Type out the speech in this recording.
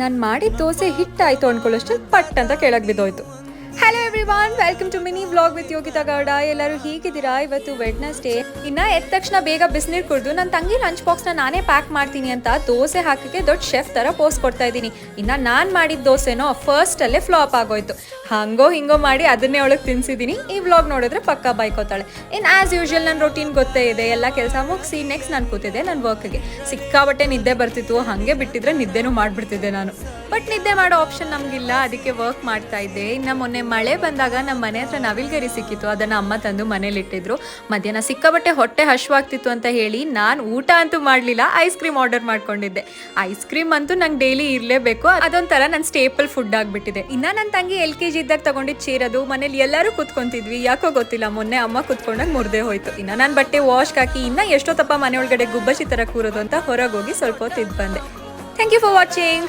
ನಾನು ಮಾಡಿದ ದೋಸೆ ಹಿಟ್ಟಾಯಿತು ಅಂದ್ಕೊಳ್ಳೋಷ್ಟರಲ್ಲಿ ಪಟ್ ಅಂತ ಕೆಳಗೆ ಬಿದ್ದೋಯ್ತು. Hello everyone, welcome to mini vlog with Yogita Gowda. ಎಲ್ಲರೂ ಹೀಗಿದ್ದೀರಾ? ಇವತ್ತು ವೆಡ್ನೆಸ್ಡೇ. ಇನ್ನು ಎದ್ದ ತಕ್ಷಣ ಬೇಗ ಬಿಸಿನೀರು ಕುಡಿದು ನನ್ನ ತಂಗಿ ಲಂಚ್ ಬಾಕ್ಸ್ನ ನಾನೇ ಪ್ಯಾಕ್ ಮಾಡ್ತೀನಿ ಅಂತ ದೋಸೆ ಹಾಕೋಕ್ಕೆ ದೊಡ್ಡ ಶೆಫ್ ಥರ ಪೋಸ್ಟ್ ಕೊಡ್ತಾ ಇದ್ದೀನಿ. ಇನ್ನು ನಾನು ಮಾಡಿದ ದೋಸೆನೋ ಫಸ್ಟಲ್ಲೇ ಫ್ಲಾಪ್ ಆಗೋಯ್ತು. ಹಂಗೋ ಹಿಂಗೋ ಮಾಡಿ ಅದನ್ನೇ ಅವಳಿಗೆ ತಿನ್ಸಿದ್ದೀನಿ. ಈ ವ್ಲಾಗ್ ನೋಡಿದ್ರೆ ಪಕ್ಕ ಬೈಕೋತಾಳೆ. ಇನ್ನು ಆ್ಯಸ್ ಯೂಶುವಲ್ ನನ್ನ ರೊಟೀನ್ ಗೊತ್ತೇ ಇದೆ. ಎಲ್ಲ ಕೆಲಸ ಮುಗಿಸಿ ನೆಕ್ಸ್ಟ್ ನಾನು ಕೂತಿದ್ದೆ ನನ್ನ ವರ್ಕ್ಗೆ. ಸಿಕ್ಕಾಬಟ್ಟೆ ನಿದ್ದೆ ಬರ್ತಿತ್ತು. ಹಾಗೆ ಬಿಟ್ಟಿದ್ರೆ ನಿದ್ದೆನೂ ಮಾಡಿಬಿಡ್ತಿದ್ದೆ ನಾನು. ಬಟ್ ನಿದ್ದೆ ಮಾಡೋ ಆಪ್ಷನ್ ನಮಗಿಲ್ಲ, ಅದಕ್ಕೆ ವರ್ಕ್ ಮಾಡ್ತಾ ಇದ್ದೆ. ಇನ್ನು ಮೊನ್ನೆ ಮಳೆ ಬಂದಾಗ ನಮ್ಮ ಮನೆ ಹತ್ರ ನವಿಲ್ಗರಿ ಸಿಕ್ಕಿತ್ತು. ಅದನ್ನು ಅಮ್ಮ ತಂದು ಮನೇಲಿ ಇಟ್ಟಿದ್ರು. ಮಧ್ಯಾಹ್ನ ಸಿಕ್ಕಾಬಟ್ಟೆ ಹೊಟ್ಟೆ ಹಶ್ವಾಗ್ತಿತ್ತು ಅಂತ ಹೇಳಿ ನಾನು ಊಟ ಅಂತೂ ಮಾಡಲಿಲ್ಲ, ಐಸ್ ಕ್ರೀಮ್ ಆರ್ಡರ್ ಮಾಡ್ಕೊಂಡಿದ್ದೆ. ಐಸ್ ಕ್ರೀಮ್ ಅಂತೂ ನಂಗೆ ಡೈಲಿ ಇರಲೇಬೇಕು. ಅದೊಂಥರ ನನ್ನ ಸ್ಟೇಪಲ್ ಫುಡ್ ಆಗಿಬಿಟ್ಟಿದೆ. ಇನ್ನು ನನ್ನ ತಂಗಿ LKG ಇದ್ದಾಗ ತಗೊಂಡಿದ್ದು ಚೇರ್ ಅದು. ಮನೇಲಿ ಎಲ್ಲರೂ ಕುತ್ಕೊಂತಿದ್ವಿ. ಯಾಕೋ ಗೊತ್ತಿಲ್ಲ, ಮೊನ್ನೆ ಅಮ್ಮ ಕುತ್ಕೊಂಡಾಗ ಮುರಿದೇ ಹೋಯ್ತು. ಇನ್ನು ನಾನು ಬಟ್ಟೆ ವಾಶ್ಗೆ ಹಾಕಿ ಇನ್ನು ಎಷ್ಟೊತ್ತಪ್ಪ ಮನೆ ಒಳಗಡೆ ಗುಬ್ಬಚ್ಚಿ ಥರ ಕೂರೋದು ಅಂತ ಹೊರಗೆ ಹೋಗಿ ಸ್ವಲ್ಪ ಹೊತ್ತು ಇದ್ದು ಬಂದೆ. Thank you for watching.